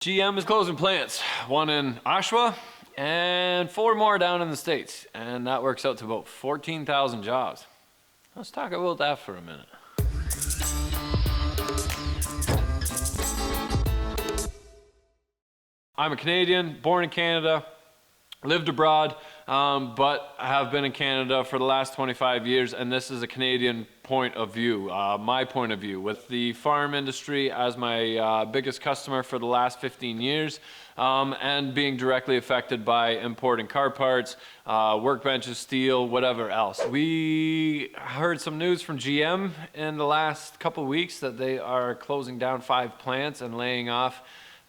GM is closing plants, one in Oshawa and 4 more down in the States. And that works out to about 14,000 jobs. Let's talk about that for a minute. I'm a Canadian, born in Canada, lived abroad, but I have been in Canada for the last 25 years, and this is a Canadian point of view, my point of view, with the farm industry as my biggest customer for the last 15 years, and being directly affected by importing car parts, workbenches, steel, whatever else. We heard some news from GM in the last couple of weeks that they are closing down 5 plants and laying off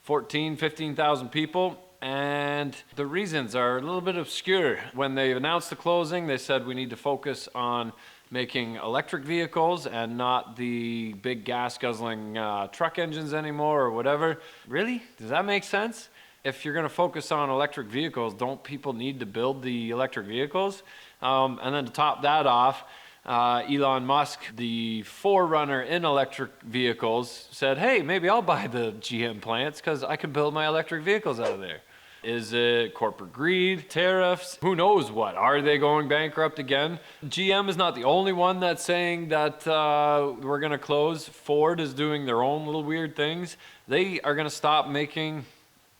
15,000 people. And the reasons are a little bit obscure. When they announced the closing, they said we need to focus on making electric vehicles and not the big gas guzzling truck engines anymore or whatever. Really? Does that make sense? If you're gonna focus on electric vehicles, don't people need to build the electric vehicles? And then to top that off, Elon Musk, the forerunner in electric vehicles, said, hey, maybe I'll buy the GM plants because I can build my electric vehicles out of there. Is it corporate greed, tariffs? Who knows what? Are they going bankrupt again? GM is not the only one that's saying that we're gonna close. Ford is doing their own little weird things. They are gonna stop making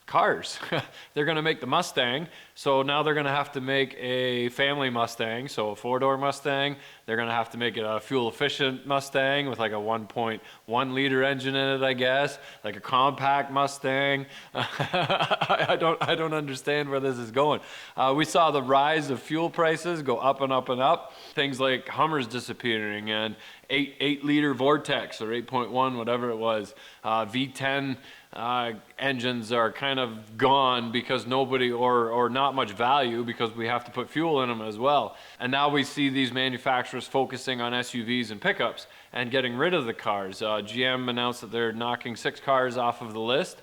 cars. They're gonna make the Mustang, so now they're gonna have to make a family Mustang, so a 4-door Mustang. They're gonna have to make it a fuel-efficient Mustang with like a 1.1 liter engine in it, I guess, like a compact Mustang. I don't understand where this is going. We saw the rise of fuel prices go up and up and up. Things like Hummers disappearing and 8 liter Vortex or 8.1, whatever it was. V10 engines are kind of gone because nobody, or not much value because we have to put fuel in them as well. And now we see these manufacturers focusing on SUVs and pickups and getting rid of the cars. GM announced that they're knocking 6 cars off of the list,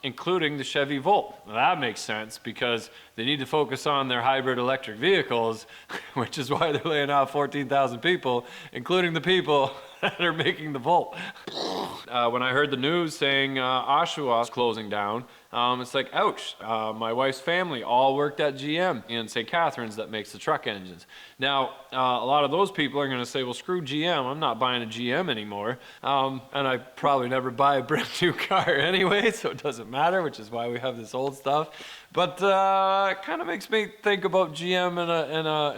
including the Chevy Volt. Now that makes sense because they need to focus on their hybrid electric vehicles, which is why they're laying off 14,000 people, including the people that are making the Volt. When I heard the news saying Oshawa is closing down, it's like, ouch. My wife's family all worked at GM in St. Catharines that makes the truck engines. Now, a lot of those people are going to say, well, screw GM. I'm not buying a GM anymore. And I probably never buy a brand new car anyway, so it doesn't matter, which is why we have this old stuff. But it kind of makes me think about GM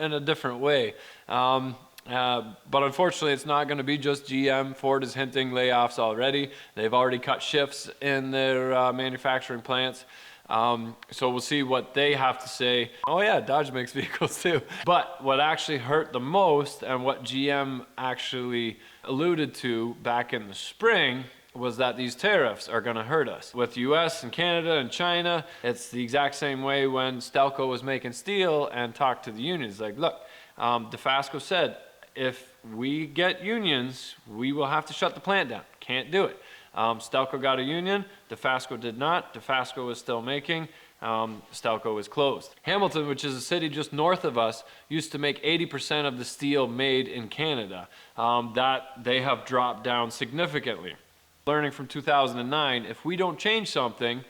in a different way. But unfortunately, it's not going to be just GM. Ford is hinting layoffs already. They've already cut shifts in their manufacturing plants. So we'll see what they have to say. Oh yeah, Dodge makes vehicles too. But what actually hurt the most and what GM actually alluded to back in the spring was that these tariffs are going to hurt us. With US and Canada and China, it's the exact same way when Stelco was making steel and talked to the unions. Like, look, DeFasco said, if we get unions, we will have to shut the plant down. Can't do it. Stelco got a union, DeFasco did not. DeFasco is still making, Stelco is closed. Hamilton, which is a city just north of us, used to make 80% of the steel made in Canada. That they have dropped down significantly. Learning from 2009, if we don't change something,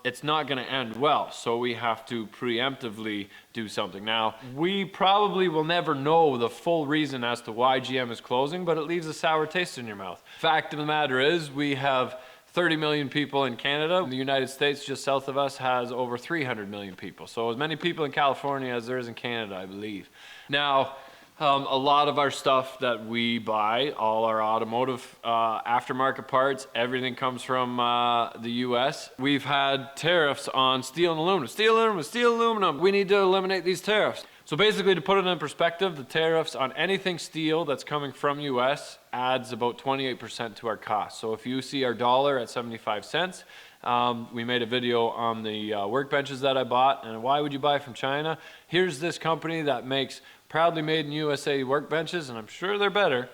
it's not going to end well, so we have to preemptively do something. Now, we probably will never know the full reason as to why GM is closing, but it leaves a sour taste in your mouth. Fact of the matter is, we have 30 million people in Canada. The United States, just south of us, has over 300 million people. So as many people in California as there is in Canada, I believe. Now, a lot of our stuff that we buy, all our automotive aftermarket parts, everything comes from the US. We've had tariffs on steel and aluminum. Steel, aluminum, steel, aluminum. We need to eliminate these tariffs. So basically, to put it in perspective, the tariffs on anything steel that's coming from US adds about 28% to our cost. So if you see our dollar at 75 cents, we made a video on the workbenches that I bought, and why would you buy from China? Here's this company that makes proudly made in USA workbenches, and I'm sure they're better.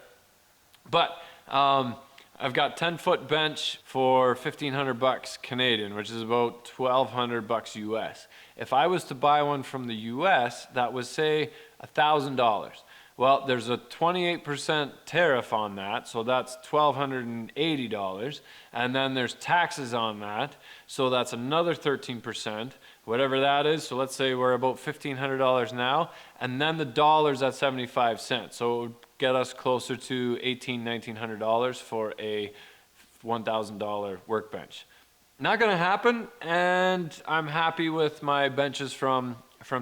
But I've got 10-foot bench for 1,500 bucks Canadian, which is about 1,200 bucks US. If I was to buy one from the US, that was say $1,000. Well, there's a 28% tariff on that, so that's $1,280. And then there's taxes on that, so that's another 13%, whatever that is. So let's say we're about $1,500 now, and then the dollar's at 75 cents. So it would get us closer to $1,900 for a $1,000 workbench. Not gonna happen, and I'm happy with my benches from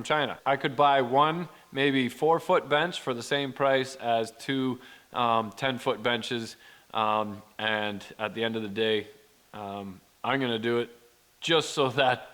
China. I could buy one, maybe 4-foot bench for the same price as two 10-foot benches, and at the end of the day, I'm gonna do it just so that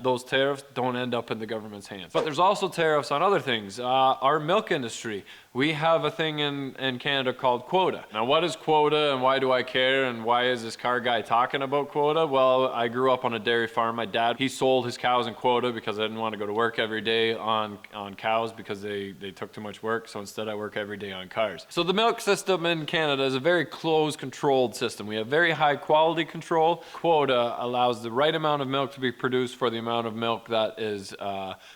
those tariffs don't end up in the government's hands. But there's also tariffs on other things. Our milk industry, we have a thing in Canada called Quota. Now, what is Quota and why do I care and why is this car guy talking about Quota? Well, I grew up on a dairy farm. My dad, he sold his cows in Quota because I didn't want to go to work every day on cows because they took too much work. So instead I work every day on cars. So the milk system in Canada is a very closed, controlled system. We have very high quality control. Quota allows the right amount of milk to be produced for the amount of milk that is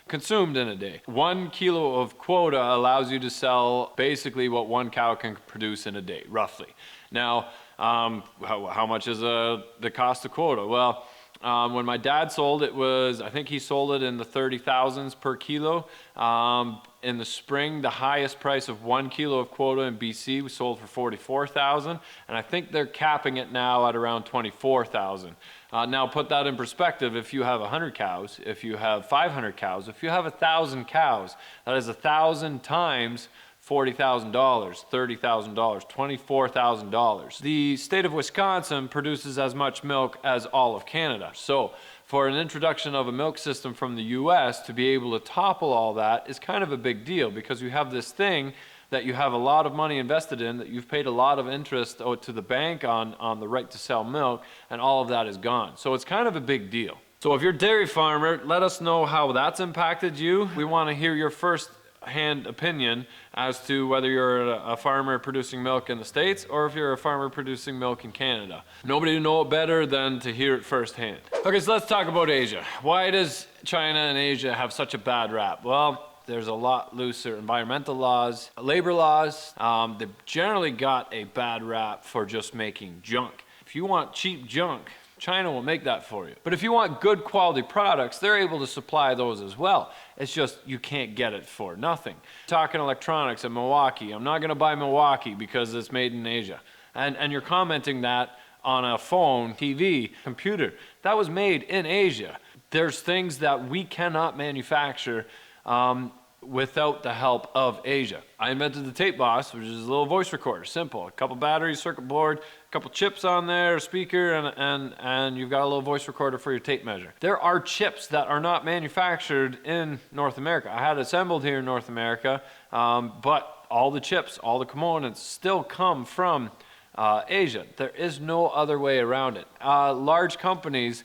consumed in a day. 1 kilo of Quota allows you to sell basically what one cow can produce in a day, roughly. Now, how much is the cost of Quota? Well, when my dad sold it I think he sold it in the 30,000s per kilo. In the spring, the highest price of 1 kilo of Quota in BC was sold for 44,000, and I think they're capping it now at around 24,000. Now put that in perspective, if you have 100 cows, if you have 500 cows, if you have 1,000 cows, that is 1,000 times $40,000, $30,000, $24,000. The state of Wisconsin produces as much milk as all of Canada. So for an introduction of a milk system from the US to be able to topple all that is kind of a big deal because you have this thing that you have a lot of money invested in, that you've paid a lot of interest to the bank on the right to sell milk, and all of that is gone. So it's kind of a big deal. So if you're a dairy farmer, let us know how that's impacted you. We want to hear your first-hand opinion as to whether you're a farmer producing milk in the States or if you're a farmer producing milk in Canada. Nobody to know it better than to hear it firsthand. Okay, so let's talk about Asia. Why does China and Asia have such a bad rap? Well, there's a lot looser environmental laws, labor laws. They've generally got a bad rap for just making junk. If you want cheap junk, China will make that for you. But if you want good quality products, they're able to supply those as well. It's just you can't get it for nothing. Talking electronics in Milwaukee, I'm not gonna buy Milwaukee because it's made in Asia. And you're commenting that on a phone, TV, computer. That was made in Asia. There's things that we cannot manufacture without the help of Asia. I invented the Tape Boss, which is a little voice recorder, simple. A couple batteries, circuit board, a couple chips on there, a speaker, and you've got a little voice recorder for your tape measure. There are chips that are not manufactured in North America. I had it assembled here in North America, but all the chips, all the components still come from Asia. There is no other way around it. Large companies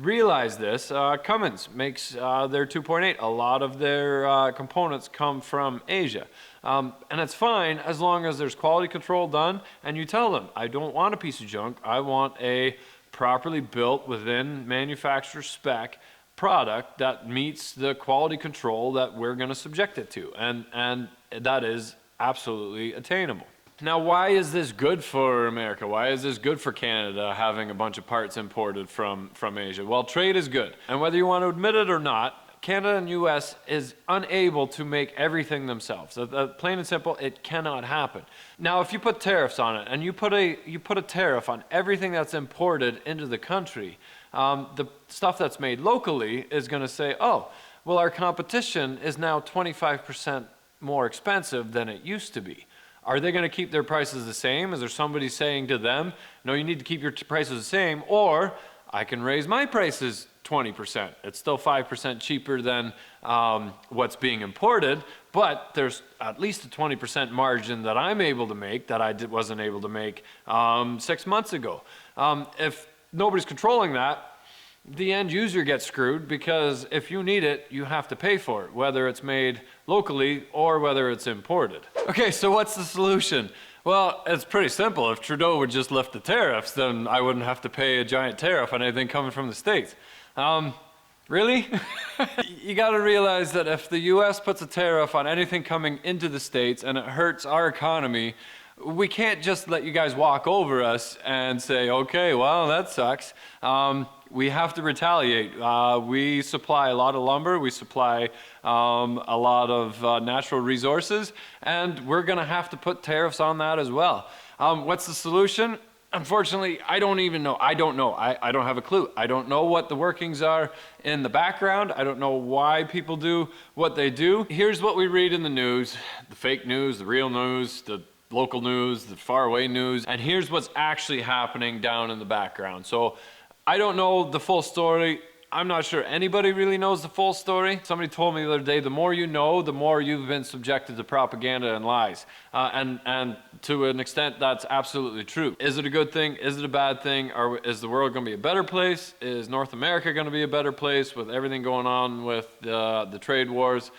realize this. Cummins makes their 2.8. A lot of their components come from Asia. And it's fine as long as there's quality control done and you tell them, I don't want a piece of junk. I want a properly built within manufacturer spec product that meets the quality control that we're going to subject it to. And that is absolutely attainable. Now, why is this good for America? Why is this good for Canada, having a bunch of parts imported from Asia? Well, trade is good. And whether you want to admit it or not, Canada and US is unable to make everything themselves. Plain and simple, it cannot happen. Now, if you put tariffs on it, and you put a tariff on everything that's imported into the country, the stuff that's made locally is going to say, oh, well, our competition is now 25% more expensive than it used to be. Are they going to keep their prices the same? Is there somebody saying to them, no, you need to keep your prices the same, or I can raise my prices 20%. It's still 5% cheaper than what's being imported, but there's at least a 20% margin that I'm able to make that I wasn't able to make 6 months ago. If nobody's controlling that, the end user gets screwed, because if you need it, you have to pay for it, whether it's made locally or whether it's imported. Okay, so what's the solution? Well, it's pretty simple. If Trudeau would just lift the tariffs, then I wouldn't have to pay a giant tariff on anything coming from the States. Really? you got to realize that if the US puts a tariff on anything coming into the States and it hurts our economy, we can't just let you guys walk over us and say, okay, well, that sucks. We have to retaliate. We supply a lot of lumber, we supply a lot of natural resources, and we're gonna have to put tariffs on that as well. What's the solution? Unfortunately, I don't even know. I don't know. I don't have a clue. I don't know what the workings are in the background. I don't know why people do what they do. Here's what we read in the news, the fake news, the real news, the local news, the faraway news, and here's what's actually happening down in the background. So I don't know the full story. I'm not sure anybody really knows the full story. Somebody told me the other day, the more you know, the more you've been subjected to propaganda and lies. And to an extent, that's absolutely true. Is it a good thing? Is it a bad thing? Or is the world gonna be a better place? Is North America gonna be a better place with everything going on with the trade wars?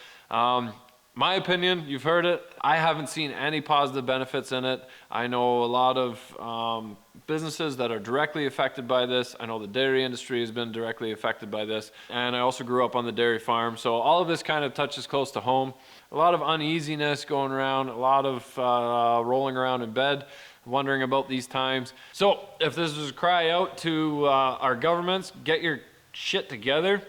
My opinion, you've heard it. I haven't seen any positive benefits in it. I know a lot of businesses that are directly affected by this. I know the dairy industry has been directly affected by this. And I also grew up on the dairy farm. So all of this kind of touches close to home. A lot of uneasiness going around, a lot of rolling around in bed, wondering about these times. So if this was a cry out to our governments, get your shit together.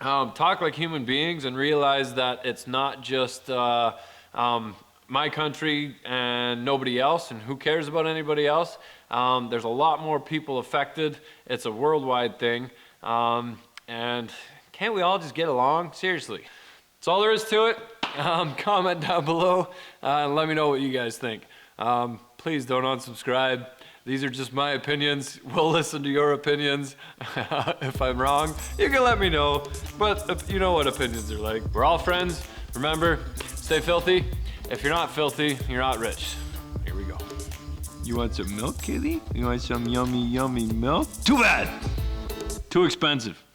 Talk like human beings and realize that it's not just my country and nobody else, and who cares about anybody else. There's a lot more people affected. It's a worldwide thing. And can't we all just get along? Seriously. That's all there is to it. Comment down below and let me know what you guys think. Please don't unsubscribe. These are just my opinions. We'll listen to your opinions. If I'm wrong, you can let me know. But you know what opinions are like. We're all friends. Remember, stay filthy. If you're not filthy, you're not rich. Here we go. You want some milk, kitty? You want some yummy, yummy milk? Too bad. Too expensive.